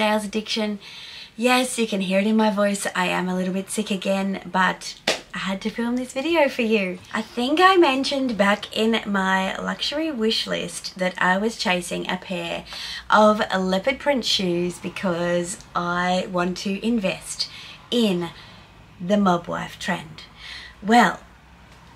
DaylesAddiction. Yes, you can hear it in my voice. I am a little bit sick again, but I had to film this video for you. I think I mentioned back in my luxury wish list that I was chasing a pair of leopard print shoes because I want to invest in the mob wife trend. Well,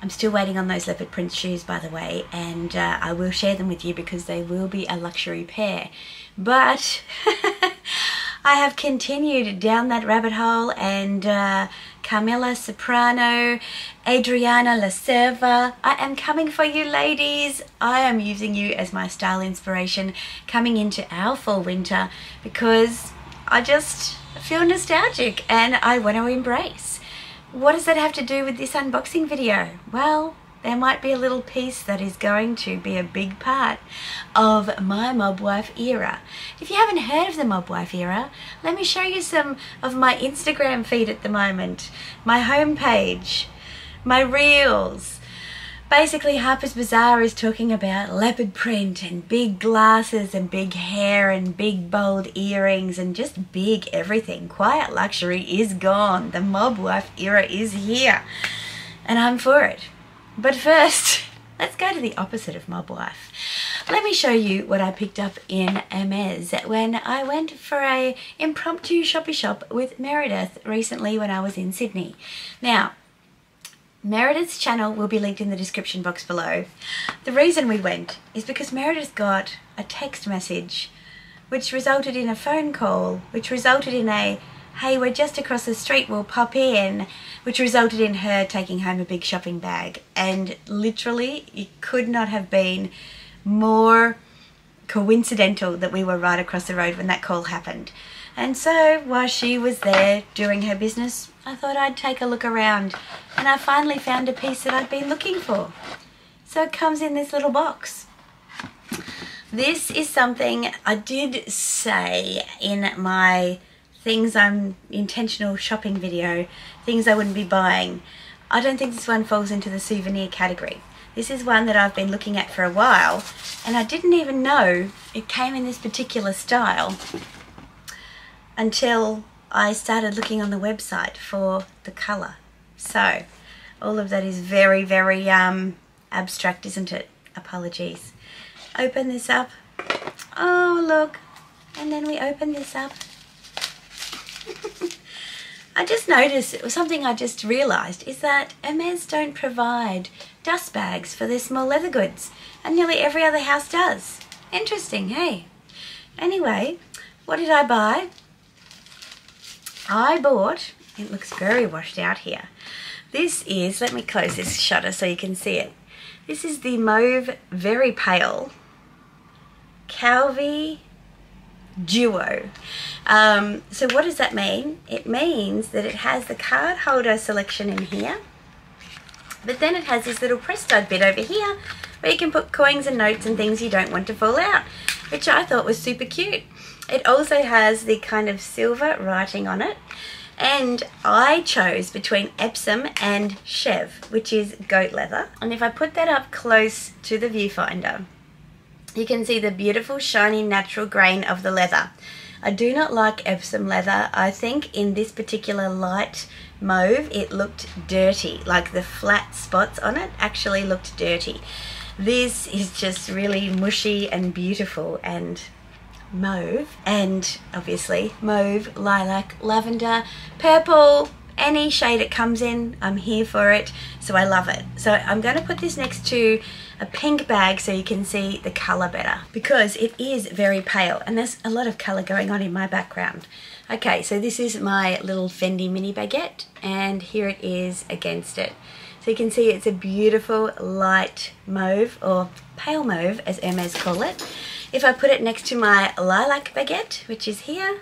I'm still waiting on those leopard print shoes, by the way, and I will share them with you because they will be a luxury pair. But I have continued down that rabbit hole, and Camilla Soprano, Adriana Lacerva, I am coming for you, ladies. I am using you as my style inspiration coming into our fall winter because I just feel nostalgic and I want to embrace. What does that have to do with this unboxing video? Well, there might be a little piece that is going to be a big part of my mob wife era. If you haven't heard of the mob wife era, let me show you some of my Instagram feed at the moment, my homepage, my reels. Basically, Harper's Bazaar is talking about leopard print and big glasses and big hair and big bold earrings and just big everything. Quiet luxury is gone. The mob wife era is here and I'm for it. But first, let's go to the opposite of mob wife. Let me show you what I picked up in Hermes when I went for a impromptu shoppy shop with Meredith recently when I was in Sydney. Now, Meredith's channel will be linked in the description box below. The reason we went is because Meredith got a text message which resulted in a phone call, which resulted in a, hey, we're just across the street, we'll pop in, which resulted in her taking home a big shopping bag. And literally, it could not have been more coincidental that we were right across the road when that call happened. And so while she was there doing her business, I thought I'd take a look around, and I finally found a piece that I'd been looking for. So it comes in this little box. This is something I did say in my things I'm intentional shopping video, things I wouldn't be buying. I don't think this one falls into the souvenir category. This is one that I've been looking at for a while, and I didn't even know it came in this particular style until I started looking on the website for the colour. So all of that is very, very abstract, isn't it? Apologies. Open this up. Oh, look. And then we open this up. I just noticed, it was something I just realised, is that Hermes don't provide dust bags for their small leather goods, and nearly every other house does. Interesting, hey? Anyway, what did I buy? I bought, it looks very washed out here. This is, let me close this shutter so you can see it. This is the mauve, very pale, Calvi Duo. So what does that mean? It means that it has the card holder selection in here, but then it has this little press stud bit over here where you can put coins and notes and things you don't want to fall out, which I thought was super cute. It also has the kind of silver writing on it, and I chose between Epsom and Chev, which is goat leather. And if I put that up close to the viewfinder, you can see the beautiful shiny natural grain of the leather. I do not like Epsom leather. I think in this particular light mauve it looked dirty, like the flat spots on it actually looked dirty. This is just really mushy and beautiful and mauve, and obviously mauve, lilac, lavender, purple, any shade it comes in, I'm here for it, so I love it. So I'm going to put this next to a pink bag so you can see the colour better, because it is very pale and there's a lot of colour going on in my background. Okay, so this is my little Fendi mini baguette, and here it is against it. So you can see it's a beautiful light mauve, or pale mauve as Hermes call it. If I put it next to my lilac baguette, which is here,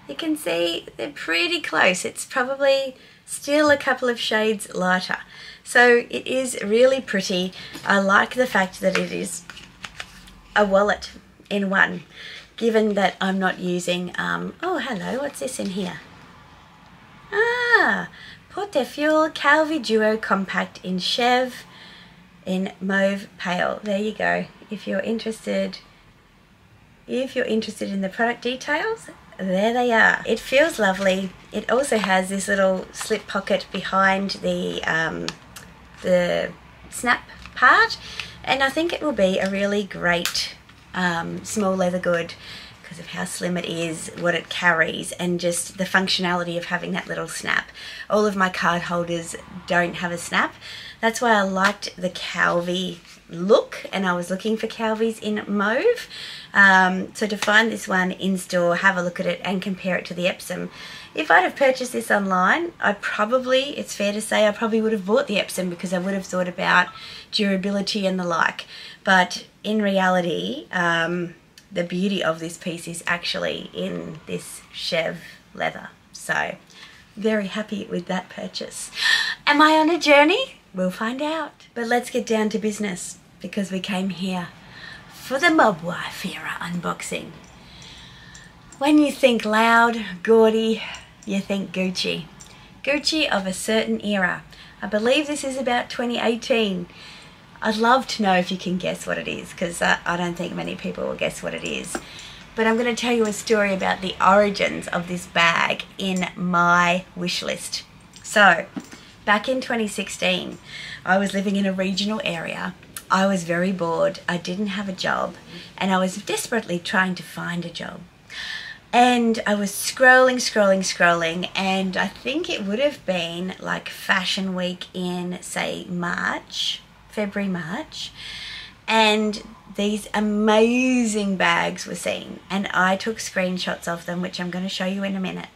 you can see they're pretty close. It's probably still a couple of shades lighter. So it is really pretty. I like the fact that it is a wallet in one, given that I'm not using, oh hello, what's this in here? Ah, Portefeuille Calvi Duo Compact in Chev in Mauve Pale. There you go. If you're interested in the product details, there they are. It feels lovely. It also has this little slip pocket behind the snap part, and I think it will be a really great small leather good because of how slim it is, what it carries, and just the functionality of having that little snap. All of my card holders don't have a snap. That's why I liked the Calvi look, and I was looking for Calvis in mauve. So to find this one in store, have a look at it and compare it to the Epsom. If I'd have purchased this online, it's fair to say I probably would have bought the Epsom because I would have thought about durability and the like. But in reality, the beauty of this piece is actually in this chev leather. So very happy with that purchase. Am I on a journey? We'll find out. But let's get down to business because we came here for the Mob Wife era unboxing. When you think loud, gaudy, you think Gucci. Gucci of a certain era. I believe this is about 2018. I'd love to know if you can guess what it is because I don't think many people will guess what it is. But I'm going to tell you a story about the origins of this bag in my wish list. So, back in 2016, I was living in a regional area. I was very bored. I didn't have a job, and I was desperately trying to find a job. And I was scrolling, and I think it would have been like Fashion Week in, say, February, March, and these amazing bags were seen, and I took screenshots of them, which I'm going to show you in a minute.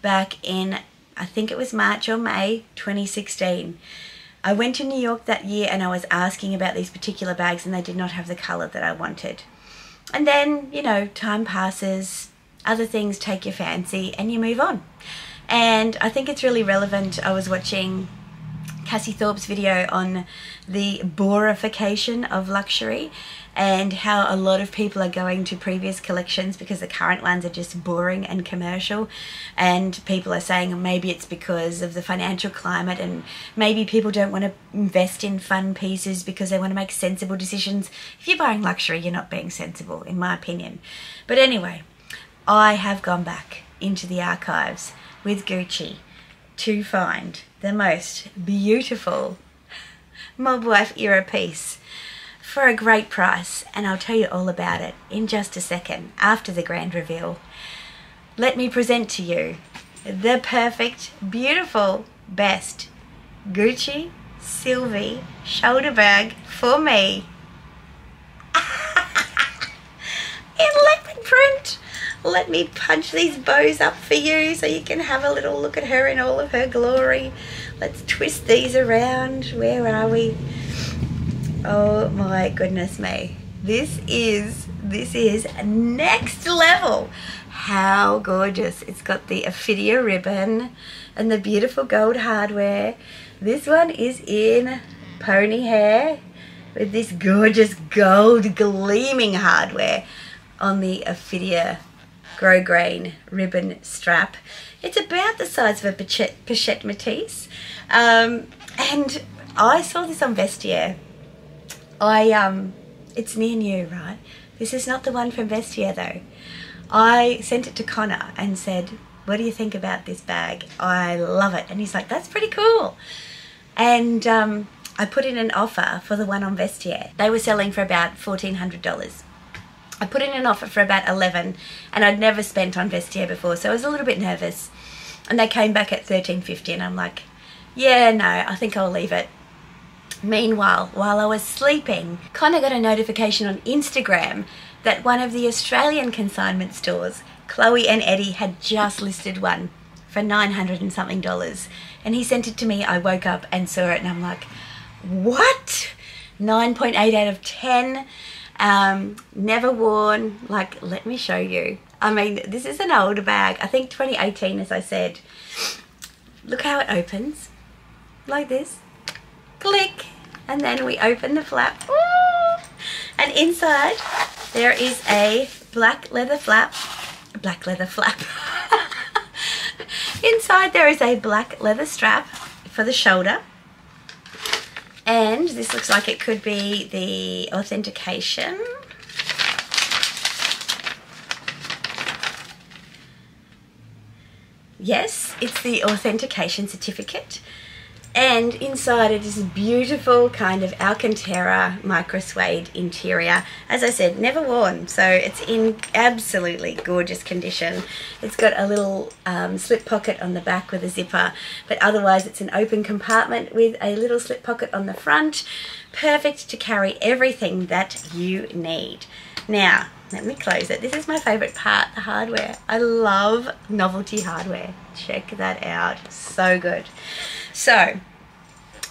Back in, I think it was March or May 2016. I went to New York that year and I was asking about these particular bags and they did not have the colour that I wanted. And then, you know, time passes, other things take your fancy and you move on. And I think it's really relevant. I was watching Cassie Thorpe's video on the boreification of luxury and how a lot of people are going to previous collections because the current ones are just boring and commercial, and people are saying maybe it's because of the financial climate and maybe people don't want to invest in fun pieces because they want to make sensible decisions. If you're buying luxury, you're not being sensible, in my opinion. But anyway, I have gone back into the archives with Gucci to find the most beautiful Mob Wife era piece for a great price, and I'll tell you all about it in just a second after the grand reveal. Let me present to you the perfect, beautiful, best Gucci Sylvie shoulder bag for me in leopard print. Let me punch these bows up for you so you can have a little look at her in all of her glory. Let's twist these around. Where are we? Oh my goodness me. This is next level. How gorgeous. It's got the Ophidia ribbon and the beautiful gold hardware. This one is in pony hair with this gorgeous gold gleaming hardware on the Ophidia grosgrain ribbon strap. It's about the size of a pochette Matisse. And I saw this on Vestiaire. It's near new, right? This is not the one from Vestiaire though. I sent it to Connor and said, what do you think about this bag? I love it. And he's like, that's pretty cool. And I put in an offer for the one on Vestiaire. They were selling for about $1,400. I put in an offer for about $11, and I'd never spent on Vestiaire before, so I was a little bit nervous. And they came back at $13.50, and I'm like, yeah, no, I think I'll leave it. Meanwhile, while I was sleeping, Connor got a notification on Instagram that one of the Australian consignment stores, Chloe and Eddie, had just listed one for $900 and something. And he sent it to me. I woke up and saw it, and I'm like, what? 9.8 out of 10. Never worn. Like, let me show you. I mean, this is an older bag. I think 2018, as I said. Look how it opens. Like this. Click. And then we open the flap. Ooh. And inside, there is a black leather flap. Black leather flap. Inside, there is a black leather strap for the shoulder. And this looks like it could be the authentication. yes, it's the authentication certificate. And inside it is a beautiful kind of Alcantara micro suede interior. As I said, never worn, so it's in absolutely gorgeous condition. It's got a little slip pocket on the back with a zipper, but otherwise it's an open compartment with a little slip pocket on the front. Perfect to carry everything that you need. Now, let me close it. This is my favorite part, the hardware. I love novelty hardware. Check that out. So good. So,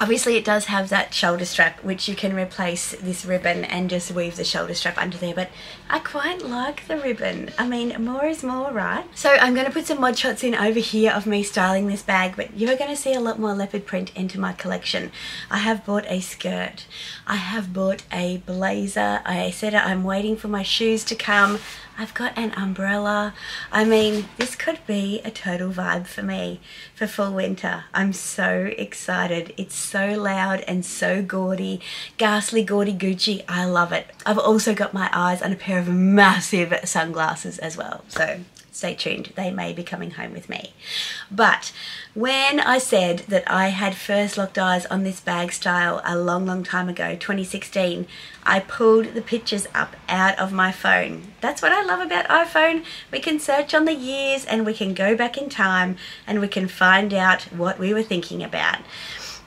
obviously it does have that shoulder strap, which you can replace this ribbon and just weave the shoulder strap under there, but I quite like the ribbon. I mean, more is more, right? So I'm going to put some mod shots in over here of me styling this bag, but you're going to see a lot more leopard print into my collection. I have bought a skirt. I have bought a blazer. I said I'm waiting for my shoes to come. I've got an umbrella. I mean, this could be a total vibe for me for full winter. I'm so excited. It's so loud and so gaudy. Ghastly gaudy Gucci. I love it. I've also got my eyes on a pair of massive sunglasses as well. So stay tuned. They may be coming home with me. But when I said that I had first locked eyes on this bag style a long time ago, 2016, I pulled the pictures up out of my phone. That's what I love about iPhone. We can search on the years and we can go back in time and we can find out what we were thinking about.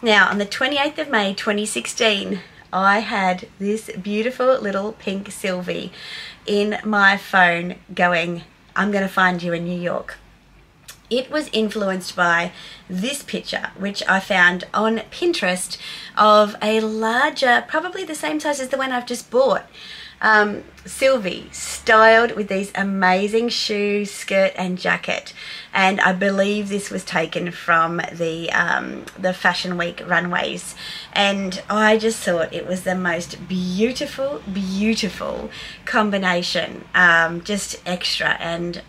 Now, on the 28th of May 2016, I had this beautiful little pink Sylvie in my phone going, I'm going to find you in New York. It was influenced by this picture, which I found on Pinterest, of a larger, probably the same size as the one I've just bought, Sylvie, styled with these amazing shoes, skirt and jacket. And I believe this was taken from the Fashion Week runways. And I just thought it was the most beautiful combination. Just extra and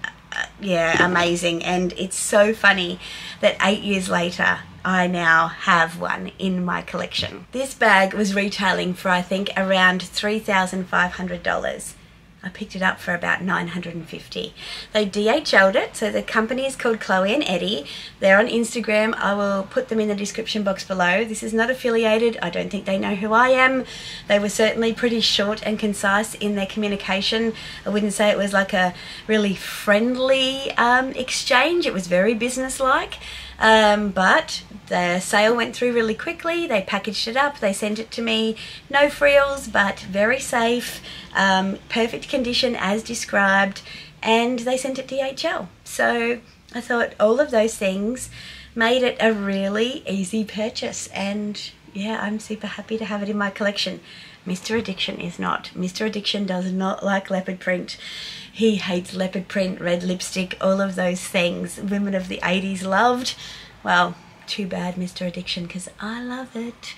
yeah, amazing. And it's so funny that 8 years later I now have one in my collection. This bag was retailing for I think around $3,500. I picked it up for about $950. They DHL'd it, so the company is called Chloe and Eddie. They're on Instagram. I will put them in the description box below. This is not affiliated. I don't think they know who I am. They were certainly pretty short and concise in their communication. I wouldn't say it was like a really friendly exchange. It was very businesslike. But the sale went through really quickly. They packaged it up, they sent it to me, no frills, but very safe, perfect condition as described, and they sent it DHL. So I thought all of those things made it a really easy purchase, and yeah, I'm super happy to have it in my collection. Mr. Addiction is not. Mr. Addiction does not like leopard print. He hates leopard print, red lipstick, all of those things women of the 80s loved. Well, too bad, Mr. Addiction, because I love it.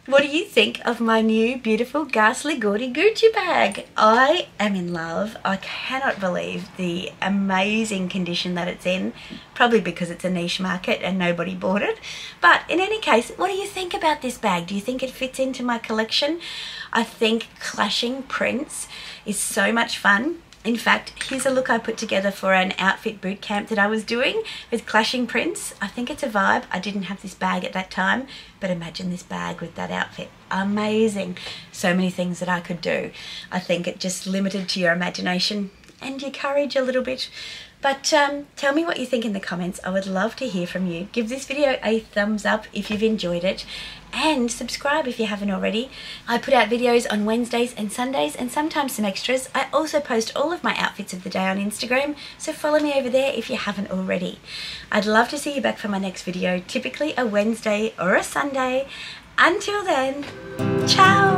What do you think of my new beautiful ghastly gaudy Gucci bag? I am in love. I cannot believe the amazing condition that it's in. Probably because it's a niche market and nobody bought it. But in any case, what do you think about this bag? Do you think it fits into my collection? I think clashing prints is so much fun. In fact, here's a look I put together for an outfit boot camp that I was doing with clashing prints. I think it's a vibe. I didn't have this bag at that time, but imagine this bag with that outfit. Amazing. So many things that I could do. I think it just limited to your imagination and your courage a little bit. But tell me what you think in the comments. I would love to hear from you. Give this video a thumbs up if you've enjoyed it, and subscribe if you haven't already. I put out videos on Wednesdays and Sundays and sometimes some extras. I also post all of my outfits of the day on Instagram, so follow me over there if you haven't already. I'd love to see you back for my next video, typically a Wednesday or a Sunday. Until then, ciao!